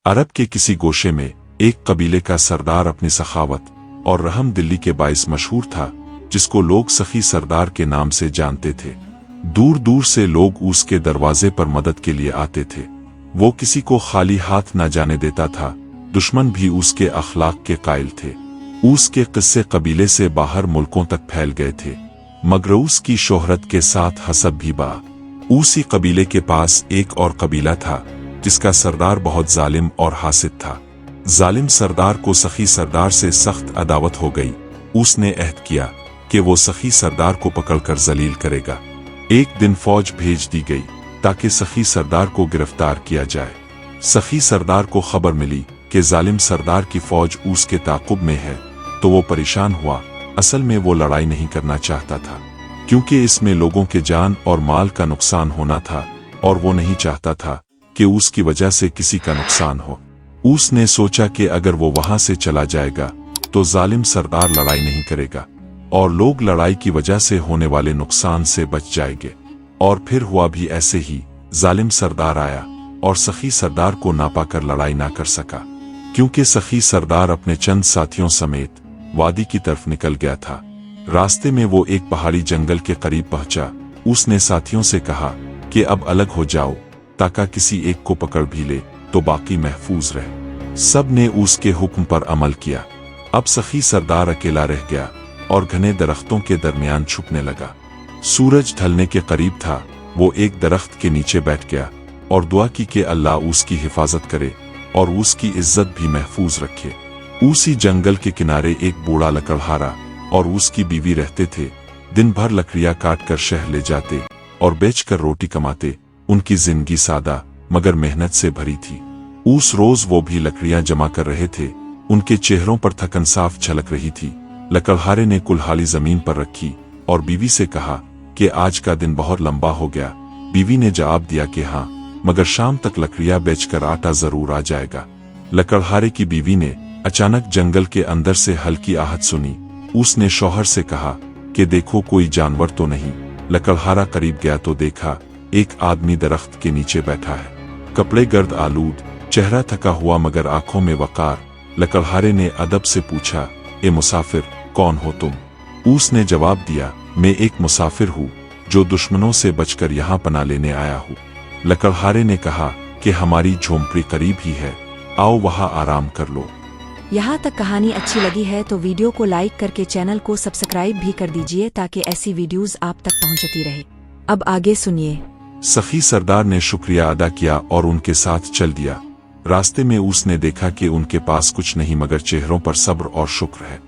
अरब के किसी गोशे में एक कबीले का सरदार अपनी सखावत और रहम दिली के बाइस मशहूर था, जिसको लोग सखी सरदार के नाम से जानते थे। दूर दूर से लोग उसके दरवाजे पर मदद के लिए आते थे। वो किसी को खाली हाथ न जाने देता था। दुश्मन भी उसके अखलाक के कायल थे। उसके किस्से कबीले से बाहर मुल्कों तक फैल गए थे, मगर उसकी शोहरत के साथ हसब भी बा। उसी कबीले के पास एक और कबीला था जिसका सरदार बहुत जालिम और हासिद था। जालिम सरदार को सखी सरदार से सख्त अदावत हो गई। उसने अहद किया कि वो सखी सरदार को पकड़कर जलील करेगा। एक दिन फौज भेज दी गई ताकि सखी सरदार को गिरफ्तार किया जाए। सखी सरदार को खबर मिली कि जालिम सरदार की फौज उसके ताकुब में है, तो वो परेशान हुआ। असल में वो लड़ाई नहीं करना चाहता था, क्योंकि इसमें लोगों के जान और माल का नुकसान होना था, और वो नहीं चाहता था कि उसकी वजह से किसी का नुकसान हो। उसने सोचा कि अगर वो वहां से चला जाएगा तो जालिम सरदार लड़ाई नहीं करेगा और लोग लड़ाई की वजह से होने वाले नुकसान से बच जाएंगे। और फिर हुआ भी ऐसे ही। जालिम सरदार आया और सखी सरदार को नापा कर लड़ाई ना कर सका, क्योंकि सखी सरदार अपने चंद साथियों समेत वादी की तरफ निकल गया था। रास्ते में वो एक पहाड़ी जंगल के करीब पहुंचा। उसने साथियों से कहा कि अब अलग हो जाओ, ताकि किसी एक को पकड़ भी ले तो बाकी महफूज रहे। सब ने उसके हुक्म पर अमल किया। अब सखी सरदार अकेला रह गया और घने दरख्तों के दरमियान छुपने लगा। सूरज ढलने के करीब था। वो एक दरख्त के नीचे बैठ गया और दुआ की कि अल्लाह उसकी हिफाजत करे और उसकी इज्जत भी महफूज रखे। उसी जंगल के किनारे एक बूढ़ा लकड़हारा और उसकी बीवी रहते थे। दिन भर लकड़ियां काट कर शहर ले जाते और बेचकर रोटी कमाते। उनकी जिंदगी सादा मगर मेहनत से भरी थी। उस रोज वो भी लकड़ियां जमा कर रहे थे। उनके चेहरों पर थकन साफ झलक रही थी। लकड़हारे ने कुल्हाड़ी जमीन पर रखी और बीवी से कहा कि आज का दिन बहुत लंबा हो गया। बीवी ने जवाब दिया कि हाँ, मगर शाम तक लकड़ियां बेचकर आटा जरूर आ जाएगा। लकड़हारे की बीवी ने अचानक जंगल के अंदर से हल्की आहट सुनी। उसने शौहर से कहा कि देखो कोई जानवर तो नहीं। लकड़हारा करीब गया तो देखा एक आदमी दरख्त के नीचे बैठा है, कपड़े गर्द आलूद, चेहरा थका हुआ मगर आंखों में वकार। लकड़हारे ने अदब से पूछा, ए मुसाफिर, कौन हो तुम? उसने जवाब दिया, मैं एक मुसाफिर हूँ जो दुश्मनों से बचकर यहाँ पनाह लेने आया हूँ। लकड़हारे ने कहा कि हमारी झोंपड़ी करीब ही है, आओ वहाँ आराम कर लो। यहाँ तक कहानी अच्छी लगी है तो वीडियो को लाइक करके चैनल को सब्सक्राइब भी कर दीजिए, ताकि ऐसी वीडियोस आप तक पहुँचती रहे। अब आगे सुनिए। सखी सरदार ने शुक्रिया अदा किया और उनके साथ चल दिया। रास्ते में उसने देखा कि उनके पास कुछ नहीं मगर चेहरों पर सब्र और शुक्र है।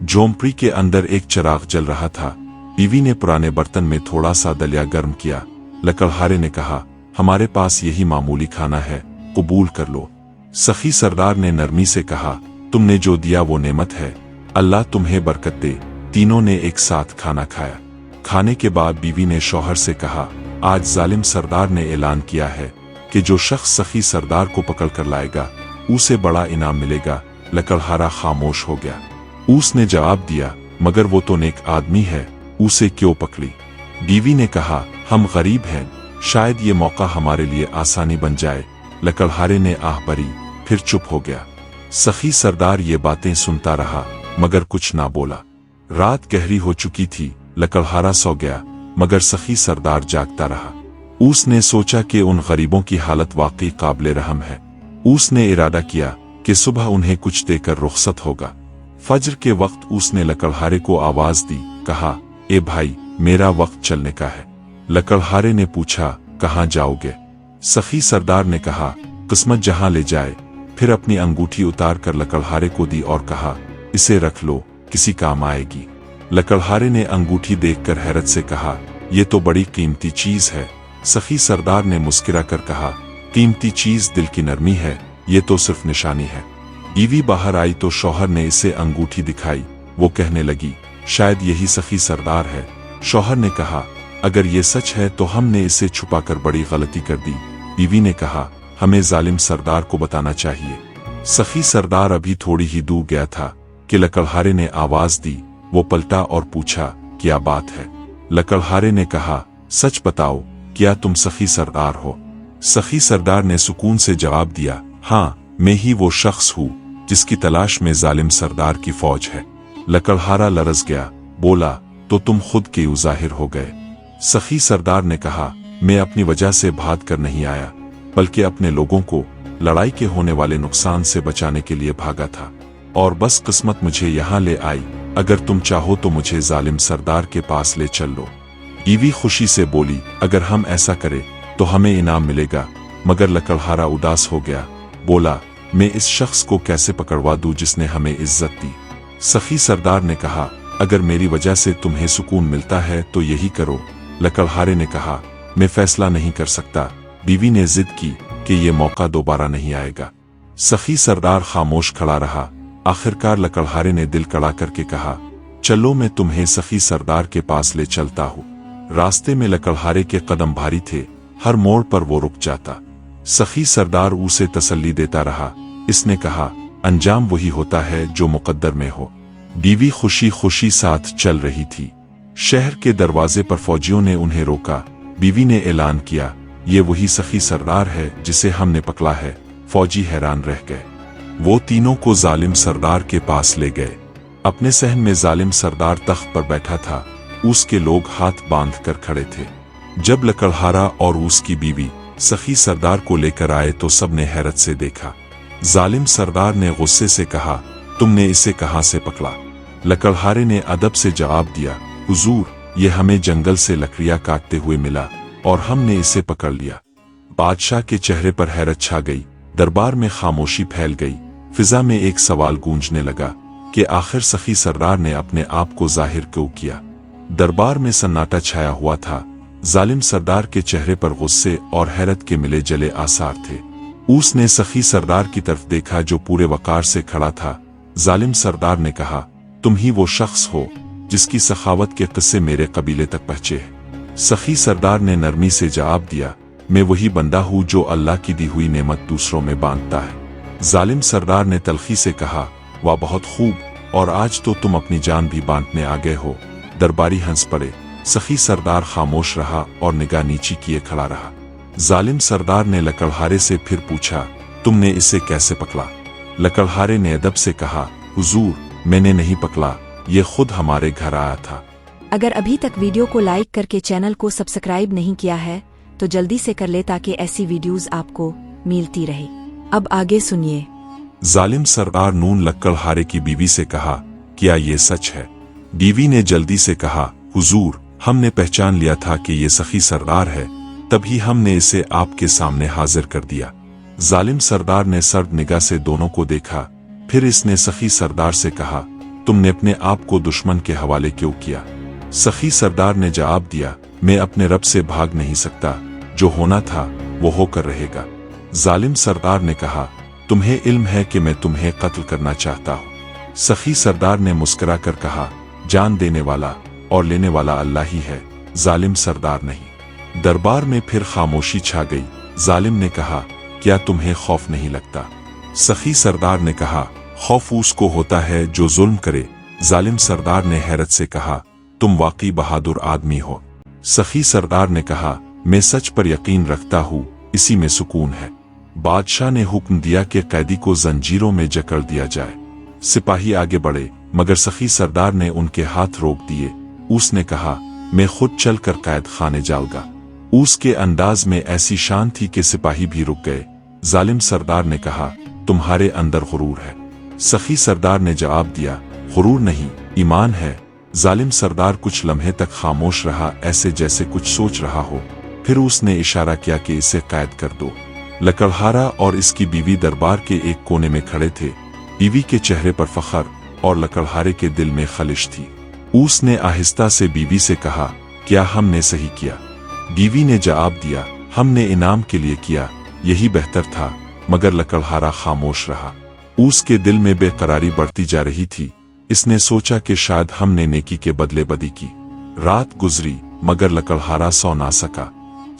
झोंपड़ी के अंदर एक चिराग जल रहा था। बीवी ने पुराने बर्तन में थोड़ा सा दलिया गर्म किया। लकड़हारे ने कहा, हमारे पास यही मामूली खाना है, कबूल कर लो। सखी सरदार ने नरमी से कहा, तुमने जो दिया वो नेमत है, अल्लाह तुम्हें बरकत दे। तीनों ने एक साथ खाना खाया। खाने के बाद बीवी ने शौहर से कहा, आज जालिम सरदार ने ऐलान किया है कि जो शख्स सखी सरदार को पकड़ कर लाएगा उसे बड़ा इनाम मिलेगा। लकड़हारा खामोश हो गया। उसने जवाब दिया, मगर वो तो नेक आदमी है, उसे क्यों पकड़ी? बीवी ने कहा, हम गरीब हैं, शायद ये मौका हमारे लिए आसानी बन जाए। लकड़हारे ने आह भरी, फिर चुप हो गया। सखी सरदार ये बातें सुनता रहा मगर कुछ ना बोला। रात गहरी हो चुकी थी। लकड़हारा सो गया मगर सखी सरदार जागता रहा। उसने सोचा कि उन गरीबों की हालत वाकई काबिले रहम है। उसने इरादा किया कि सुबह उन्हें कुछ देकर रुखसत होगा। फज्र के वक्त उसने लकड़हारे को आवाज दी, कहा, ए भाई, मेरा वक्त चलने का है। लकड़हारे ने पूछा, कहाँ जाओगे? सखी सरदार ने कहा, किस्मत जहां ले जाए। फिर अपनी अंगूठी उतार कर लकड़हारे को दी और कहा, इसे रख लो, किसी काम आएगी। लकड़हारे ने अंगूठी देखकर हैरत से कहा, यह तो बड़ी कीमती चीज है। सखी सरदार ने मुस्कुरा कर कहा, कीमती चीज दिल की नरमी है, ये तो सिर्फ निशानी है। बीवी बाहर आई तो शौहर ने इसे अंगूठी दिखाई। वो कहने लगी, शायद यही सखी सरदार है। शौहर ने कहा, अगर ये सच है तो हमने इसे छुपाकर बड़ी गलती कर दी। बीवी ने कहा, हमें जालिम सरदार को बताना चाहिए। सखी सरदार अभी थोड़ी ही दूर गया था कि लकड़हारे ने आवाज दी। वो पलटा और पूछा, क्या बात है? लकड़हारे ने कहा, सच बताओ, क्या तुम सखी सरदार हो? सखी सरदार ने सुकून से जवाब दिया, हाँ, मैं ही वो शख्स हूँ जिसकी तलाश में जालिम सरदार की फौज है। लकड़हारा लरज गया, बोला, तो तुम खुद के ज़ाहिर हो गए। सखी सरदार ने कहा, मैं अपनी वजह से भाग कर नहीं आया, बल्कि अपने लोगों को लड़ाई के होने वाले नुकसान से बचाने के लिए भागा था, और बस किस्मत मुझे यहाँ ले आई। अगर तुम चाहो तो मुझे जालिम सरदार के पास ले चल लो। बीवी खुशी से बोली, अगर हम ऐसा करें तो हमें इनाम मिलेगा। मगर लकड़हारा उदास हो गया, बोला, मैं इस शख्स को कैसे पकड़वा दूं जिसने हमें इज्जत दी। सखी सरदार ने कहा, अगर मेरी वजह से तुम्हें सुकून मिलता है तो यही करो। लकड़हारे ने कहा, मैं फैसला नहीं कर सकता। बीवी ने जिद की कि ये मौका दोबारा नहीं आएगा। सखी सरदार खामोश खड़ा रहा। आखिरकार लकड़हारे ने दिल कड़ा करके कहा, चलो मैं तुम्हें सखी सरदार के पास ले चलता हूँ। रास्ते में लकड़हारे के कदम भारी थे, हर मोड़ पर वो रुक जाता। सखी सरदार उसे तसल्ली देता रहा। इसने कहा, अंजाम वही होता है जो मुकद्दर में हो। बीवी खुशी खुशी साथ चल रही थी। शहर के दरवाजे पर फौजियों ने उन्हें रोका। बीवी ने ऐलान किया, ये वही सखी सरदार है जिसे हमने पकड़ा है। फौजी हैरान रह गए। वो तीनों को जालिम सरदार के पास ले गए। अपने सहन में जालिम सरदार तख्त पर बैठा था। उसके लोग हाथ बांध कर खड़े थे। जब लकड़हारा और उसकी बीवी सखी सरदार को लेकर आए तो सबने हैरत से देखा। जालिम सरदार ने गुस्से से कहा, तुमने इसे कहां से पकड़ा? लकड़हारे ने अदब से जवाब दिया, हुजूर, ये हमें जंगल से लकड़ियां काटते हुए मिला और हमने इसे पकड़ लिया। बादशाह के चेहरे पर हैरत छा गई। दरबार में खामोशी फैल गई। फिजा में एक सवाल गूंजने लगा कि आखिर सखी सरदार ने अपने आप को जाहिर क्यों किया। दरबार में सन्नाटा छाया हुआ था। जालिम सरदार के चेहरे पर गुस्से और हैरत के मिले जले आसार थे। उसने सखी सरदार की तरफ देखा जो पूरे वकार से खड़ा था। जालिम सरदार ने कहा, तुम ही वो शख्स हो जिसकी सखावत के किस्से मेरे कबीले तक पहुंचे हैं। सखी सरदार ने नरमी से जवाब दिया, मैं वही बंदा हूँ जो अल्लाह की दी हुई नेमत दूसरों में बांटता है। जालिम सरदार ने तलखी से कहा, वाह, बहुत खूब, और आज तो तुम अपनी जान भी बांटने आ गए हो। दरबारी हंस पड़े। सखी सरदार खामोश रहा और निगाह नीची किए खड़ा रहा। जालिम सरदार ने लकड़हारे से फिर पूछा, तुमने इसे कैसे पकड़ा? लकड़हारे ने अदब से कहा, हुजूर, मैंने नहीं पकड़ा, ये खुद हमारे घर आया था। अगर अभी तक वीडियो को लाइक करके चैनल को सब्सक्राइब नहीं किया है तो जल्दी से कर ले ताकि ऐसी वीडियोस आपको मिलती रहे। अब आगे सुनिए। जालिम सरदार नून लकड़हारे की बीवी से कहा, क्या ये सच है? बीवी ने जल्दी से कहा, हुजूर, हमने पहचान लिया था कि ये सखी सरदार है, तभी हमने इसे आपके सामने हाजिर कर दिया। जालिम सरदार ने सर्द निगाह से दोनों को देखा। फिर इसने सखी सरदार से कहा, तुमने अपने आप को दुश्मन के हवाले क्यों किया? सखी सरदार ने जवाब दिया, मैं अपने रब से भाग नहीं सकता, जो होना था वो होकर रहेगा। जालिम सरदार ने कहा, तुम्हें इल्म है कि मैं तुम्हें कत्ल करना चाहता हूँ। सखी सरदार ने मुस्कुरा कर कहा, जान देने वाला और लेने वाला अल्लाह ही है, जालिम सरदार नहीं। दरबार में फिर खामोशी छा गई। जालिम ने कहा, क्या तुम्हें खौफ नहीं लगता? सखी सरदार ने कहा, खौफ उसको होता है जो जुल्म करे। जालिम सरदार ने हैरत से कहा, तुम वाकई बहादुर आदमी हो। सखी सरदार ने कहा, मैं सच पर यकीन रखता हूँ, इसी में सुकून है। बादशाह ने हुक्म दिया कि कैदी को जंजीरों में जकड़ दिया जाए। सिपाही आगे बढ़े, मगर सखी सरदार ने उनके हाथ रोक दिए। उसने कहा, मैं खुद चलकर कैद खाने जाऊंगा। उसके अंदाज में ऐसी शान थी कि सिपाही भी रुक गए। जालिम सरदार ने कहा, तुम्हारे अंदर गुरूर है। सखी सरदार ने जवाब दिया, गुरूर नहीं, ईमान है। जालिम सरदार कुछ लम्हे तक खामोश रहा, ऐसे जैसे कुछ सोच रहा हो। फिर उसने इशारा किया कि इसे कैद कर दो। लकड़हारा और इसकी बीवी दरबार के एक कोने में खड़े थे। बीवी के चेहरे पर फख्र और लकड़हारे के दिल में खलिश थी। उसने आहिस्ता से बीवी से कहा, क्या हमने सही किया? बीवी ने जवाब दिया, हमने इनाम के लिए किया, यही बेहतर था। मगर लकड़हारा खामोश रहा। उसके दिल में बेकरारी बढ़ती जा रही थी। इसने सोचा कि शायद हमने नेकी के बदले बदी की। रात गुजरी मगर लकड़हारा सो ना सका।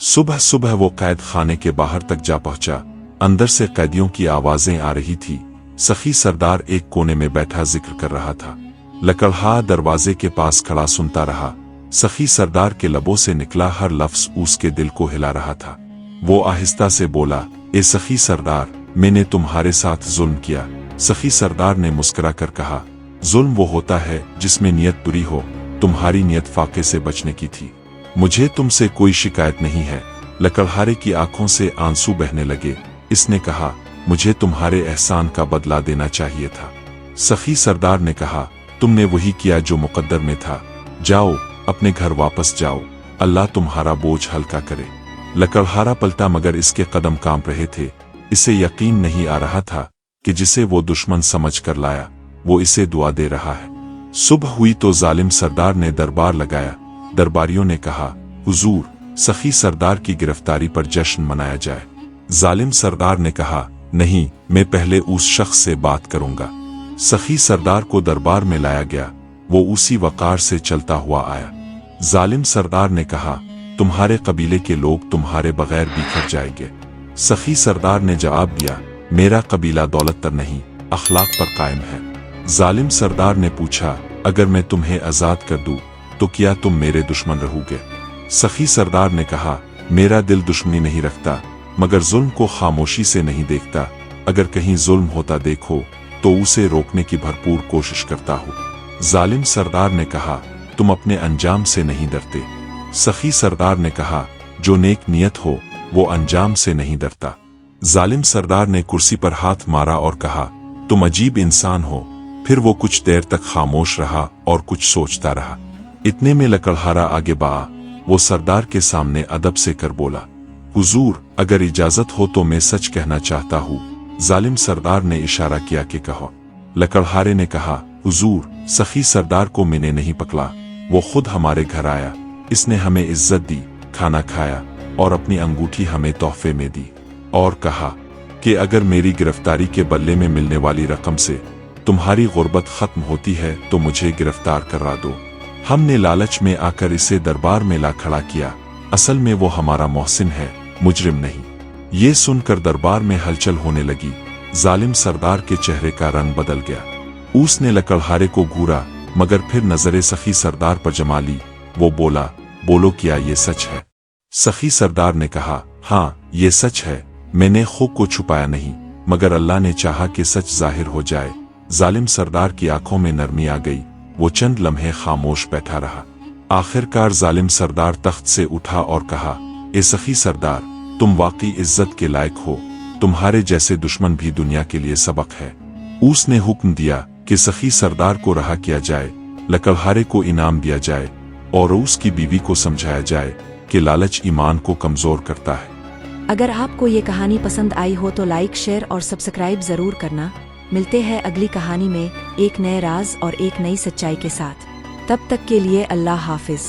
सुबह सुबह वो कैद खाने के बाहर तक जा पहुंचा। अंदर से कैदियों की आवाजें आ रही थी। सखी सरदार एक कोने में बैठा जिक्र कर रहा था। लकड़हारा दरवाजे के पास खड़ा सुनता रहा। सखी सरदार के लबों से निकला हर लफ्ज उसके दिल को हिला रहा था। वो आहिस्ता से बोला, ए सखी सरदार, मैंने तुम्हारे साथ जुल्म किया। सखी सरदार ने मुस्कुरा कर कहा, जुल्म वो होता है जिसमें नियत बुरी हो। तुम्हारी नियत फाके से बचने की थी। मुझे तुमसे कोई शिकायत नहीं है। लकड़हारे की आंखों से आंसू बहने लगे। इसने कहा, मुझे तुम्हारे एहसान का बदला देना चाहिए था। सखी सरदार ने कहा, तुमने वही किया जो मुकद्दर में था। जाओ, अपने घर वापस जाओ। अल्लाह तुम्हारा बोझ हल्का करे। लकड़हारा पलटा मगर इसके कदम कांप रहे थे। इसे यकीन नहीं आ रहा था कि जिसे वो दुश्मन समझ कर लाया वो इसे दुआ दे रहा है। सुबह हुई तो जालिम सरदार ने दरबार लगाया। दरबारियों ने कहा, हुजूर, सखी सरदार की गिरफ्तारी पर जश्न मनाया जाए। जालिम सरदार ने कहा, नहीं, मैं पहले उस शख्स से बात करूंगा। सखी सरदार को दरबार में लाया गया। वो उसी वकार से चलता हुआ आया। जालिम सरदार ने कहा, तुम्हारे कबीले के लोग तुम्हारे बगैर बिखर जाएंगे। सखी सरदार ने जवाब दिया, मेरा कबीला दौलत पर नहीं, अखलाक पर कायम है। जालिम सरदार ने पूछा, अगर मैं तुम्हें आजाद कर दूं तो क्या तुम मेरे दुश्मन रहोगे? सखी सरदार ने कहा, मेरा दिल दुश्मनी नहीं रखता, मगर जुल्म को खामोशी से नहीं देखता। अगर कहीं जुल्म होता देखो तो उसे रोकने की भरपूर कोशिश करता हूँ। जालिम सरदार ने कहा, तुम अपने अंजाम से नहीं डरते। सखी सरदार ने कहा, जो नेक नियत हो वो अंजाम से नहीं डरता। जालिम सरदार ने कुर्सी पर हाथ मारा और कहा, तुम अजीब इंसान हो। फिर वो कुछ देर तक खामोश रहा और कुछ सोचता रहा। इतने में लकड़हारा आगे बढ़ा। वो सरदार के सामने अदब से कर बोला, हुजूर, अगर इजाजत हो तो मैं सच कहना चाहता हूँ। जालिम सरदार ने इशारा किया कि कहो। लकड़हारे ने कहा, हुजूर, सखी सरदार को मैंने नहीं पकड़ा, वो खुद हमारे घर आया। इसने हमें इज्जत दी, खाना खाया और अपनी अंगूठी हमें तोहफे में दी और कहा कि अगर मेरी गिरफ्तारी के बदले में मिलने वाली रकम से तुम्हारी गुर्बत खत्म होती है तो मुझे गिरफ्तार करा दो। हमने लालच में आकर इसे दरबार में ला खड़ा किया। असल में वो हमारा मोहसिन है, मुजरिम नहीं। ये सुनकर दरबार में हलचल होने लगी। जालिम सरदार के चेहरे का रंग बदल गया। उसने लकड़हारे को घूरा मगर फिर नजरे सखी सरदार पर जमा ली। वो बोला, बोलो, क्या ये सच है? सखी सरदार ने कहा, हाँ, ये सच है। मैंने खूब को छुपाया नहीं, मगर अल्लाह ने चाहा कि सच जाहिर हो जाए। जालिम सरदार की आंखों में नरमी आ गई। वो चंद लम्हे खामोश बैठा रहा। आखिरकार जालिम सरदार तख्त से उठा और कहा, ए सखी सरदार, तुम वाकई इज्जत के लायक हो। तुम्हारे जैसे दुश्मन भी दुनिया के लिए सबक है। उसने हुक्म दिया कि सखी सरदार को रहा किया जाए, लकड़हारे को इनाम दिया जाए और उसकी बीवी को समझाया जाए कि लालच ईमान को कमजोर करता है। अगर आपको ये कहानी पसंद आई हो तो लाइक, शेयर और सब्सक्राइब जरूर करना। मिलते हैं अगली कहानी में एक नए राज और एक नई सच्चाई के साथ। तब तक के लिए अल्लाह हाफिज।